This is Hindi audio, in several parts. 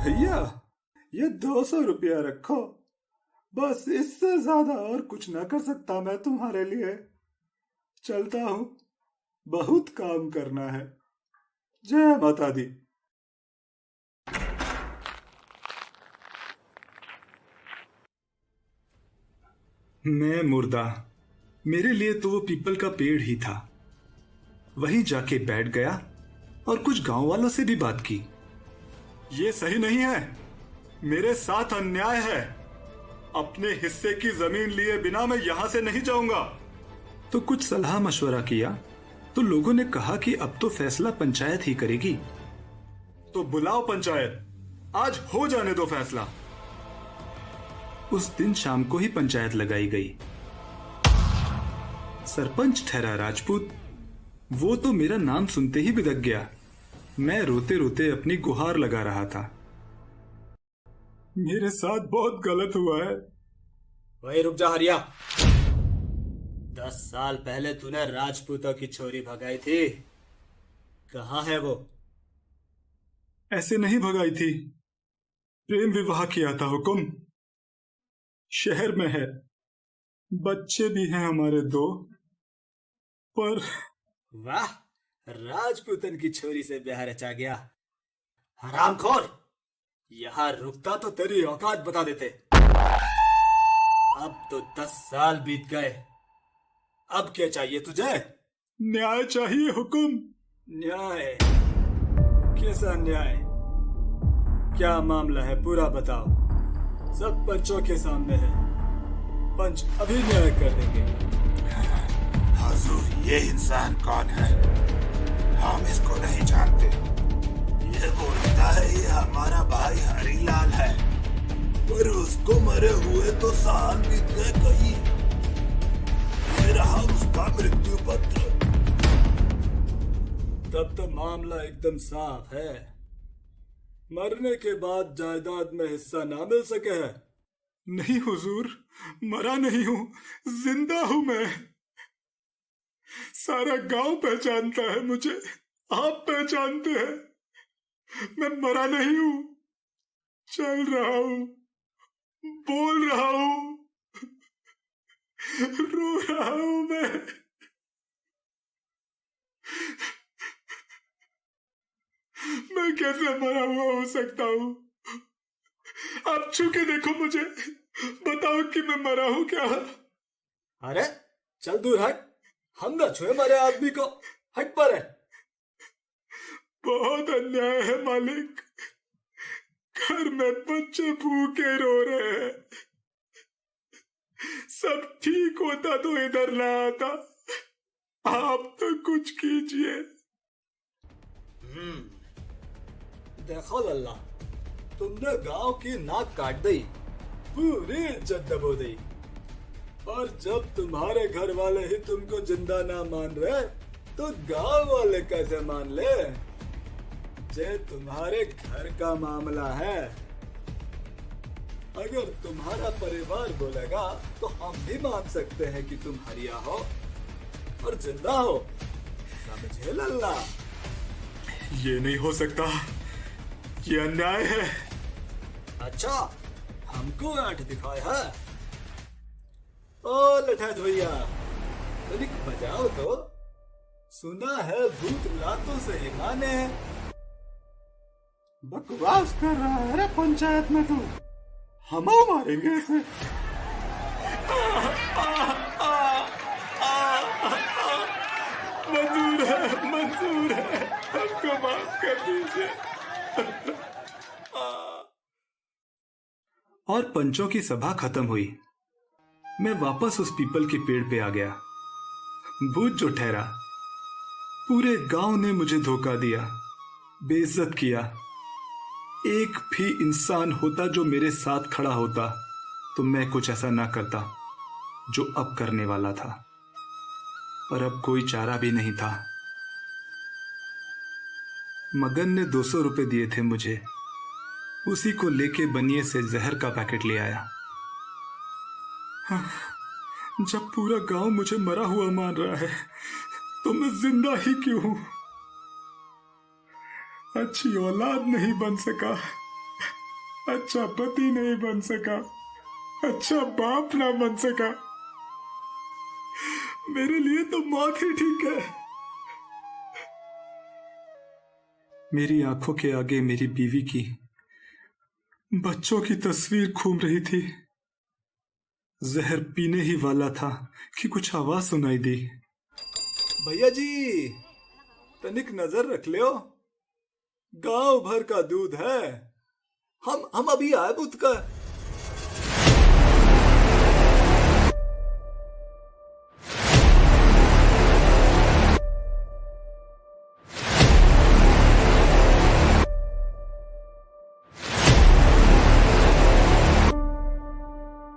भैया, ये 200 रुपया रखो। बस इससे ज्यादा और कुछ ना कर सकता मैं तुम्हारे लिए। चलता हूँ, बहुत काम करना है। जय माता दी। मैं मुर्दा, मेरे लिए तो वो पीपल का पेड़ ही था। वहीं जाके बैठ गया और कुछ गांव वालों से भी बात की। ये सही नहीं है, मेरे साथ अन्याय है। अपने हिस्से की जमीन लिए बिना मैं यहां से नहीं जाऊंगा। तो कुछ सलाह मशवरा किया तो लोगों ने कहा कि अब तो फैसला पंचायत ही करेगी। तो बुलाओ पंचायत, आज हो जाने दो फैसला। उस दिन शाम को ही पंचायत लगाई गई। सरपंच ठहरा राजपूत। वो तो मेरा नाम सुनते ही बिदक गया। मैं रोते रोते अपनी गुहार लगा रहा था। मेरे साथ बहुत गलत हुआ है। वही रुक जा हरिया। 10 साल पहले तूने राजपूतों की छोरी भगाई थी, कहाँ है वो? ऐसे नहीं भगाई थी, प्रेम विवाह किया था हुकुम। शहर में है, बच्चे भी हैं हमारे 2। पर वाह, राजपूतन की छोरी से ब्याह रचा गया। हरामखोर, यहाँ रुकता तो तेरी औकात बता देते। अब तो 10 साल बीत गए, अब क्या चाहिए तुझे? न्याय चाहिए हुकुम। न्याय? कैसा न्याय? क्या मामला है, पूरा बताओ। सब पंचों के सामने है, पंच अभी न्याय कर देंगे। हुजूर, ये इंसान कौन है? हम इसको नहीं जानते। ये बोलता है ये हमारा भाई हरीलाल है, पर उसको मरे हुए तो साल बीत गए कहीं। ये रहा उसका मृत्यु पत्र। तब तो मामला एकदम साफ है। मरने के बाद जायदाद में हिस्सा ना मिल सके है? नहीं हुजूर, मरा नहीं हूं, जिंदा हूं मैं। सारा गांव पहचानता है मुझे, आप पहचानते हैं। मैं मरा नहीं हूं, चल रहा हूं, बोल रहा हूं, रो रहा हूं मैं। मैं कैसे मरा हुआ हो सकता हूं? आप छू के देखो मुझे, बताओ कि मैं मरा हूं क्या? अरे चल दूर हट, हम न छुए मरे आदमी को, हट पर है। बहुत अन्याय है मालिक, घर में बच्चे भूखे रो रहे हैं। सब ठीक होता तो इधर ना आता। आप तो कुछ कीजिए। देखो लल्ला, तुमने गांव की नाक काट दी, पूरी इज्जत दबो दी। और जब तुम्हारे घर वाले ही तुमको जिंदा ना मान रहे, तो गांव वाले कैसे मान ले? जे तुम्हारे घर का मामला है, अगर तुम्हारा परिवार बोलेगा तो हम भी मान सकते हैं कि तुम हरिया हो और जिंदा हो। समझे लल्ला? ये नहीं हो सकता, ये अन्याय है। अच्छा, हमको आंख दिखाए है? ओ लठैत भैया, तनिक बजाओ तो। सुना है भूत लातों से ही माने। बकवास कर रहा है रे पंचायत में तू। हम मारेंगे इसे। मंजूर है, मंजूर है, हमको माफ कर दीजिए। और पंचों की सभा खत्म हुई। मैं वापस उस पीपल के पेड़ पे आ गया। बूझ जो ठहरा, पूरे गांव ने मुझे धोखा दिया, बेइज्जत किया। एक भी इंसान होता जो मेरे साथ खड़ा होता तो मैं कुछ ऐसा ना करता जो अब करने वाला था। पर अब कोई चारा भी नहीं था। मगन ने 200 रुपए दिए थे मुझे, उसी को लेके बनिए से जहर का पैकेट ले आया। हाँ, जब पूरा गांव मुझे मरा हुआ मान रहा है तो मैं जिंदा ही क्यों हूं? अच्छी औलाद नहीं बन सका, अच्छा पति नहीं बन सका, अच्छा बाप ना बन सका। मेरे लिए तो मौत ही ठीक है। मेरी आंखों के आगे मेरी बीवी की बच्चों की तस्वीर घूम रही थी। जहर पीने ही वाला था कि कुछ आवाज सुनाई दी। भैया जी, तनिक नजर रख लियो, गांव भर का दूध है। हम अभी आए बुत का।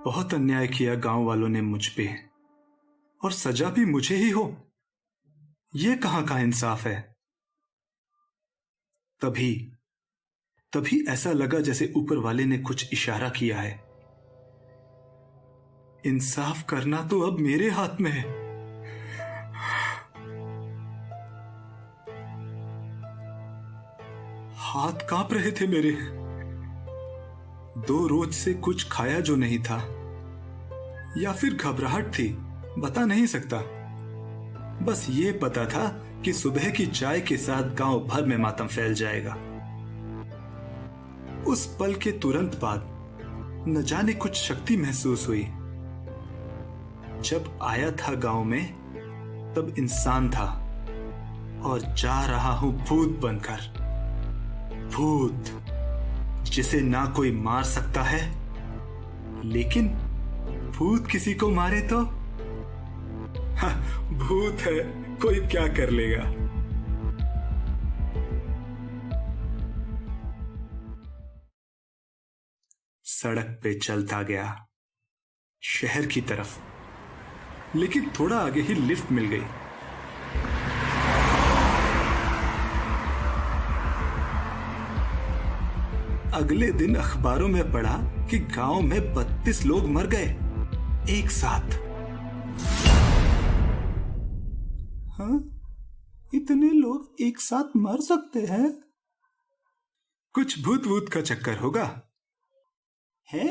बहुत अन्याय किया गांव वालों ने मुझ पे, और सजा भी मुझे ही हो। ये कहां का इंसाफ है। तभी तभी ऐसा लगा जैसे ऊपर वाले ने कुछ इशारा किया है। इंसाफ करना तो अब मेरे हाथ में है। हाथ कांप रहे थे मेरे। 2 रोज से कुछ खाया जो नहीं था, या फिर घबराहट थी, बता नहीं सकता। बस ये पता था कि सुबह की चाय के साथ गांव भर में मातम फैल जाएगा। उस पल के तुरंत बाद न जाने कुछ शक्ति महसूस हुई। जब आया था गांव में तब इंसान था, और जा रहा हूं भूत बनकर। भूत जिसे ना कोई मार सकता है, लेकिन भूत किसी को मारे तो हाँ, भूत है, कोई क्या कर लेगा। सड़क पे चलता गया शहर की तरफ, लेकिन थोड़ा आगे ही लिफ्ट मिल गई। अगले दिन अखबारों में पढ़ा कि गांव में 32 लोग मर गए एक साथ। हाँ, इतने लोग एक साथ मर सकते हैं? कुछ भूत वूत का चक्कर होगा। है?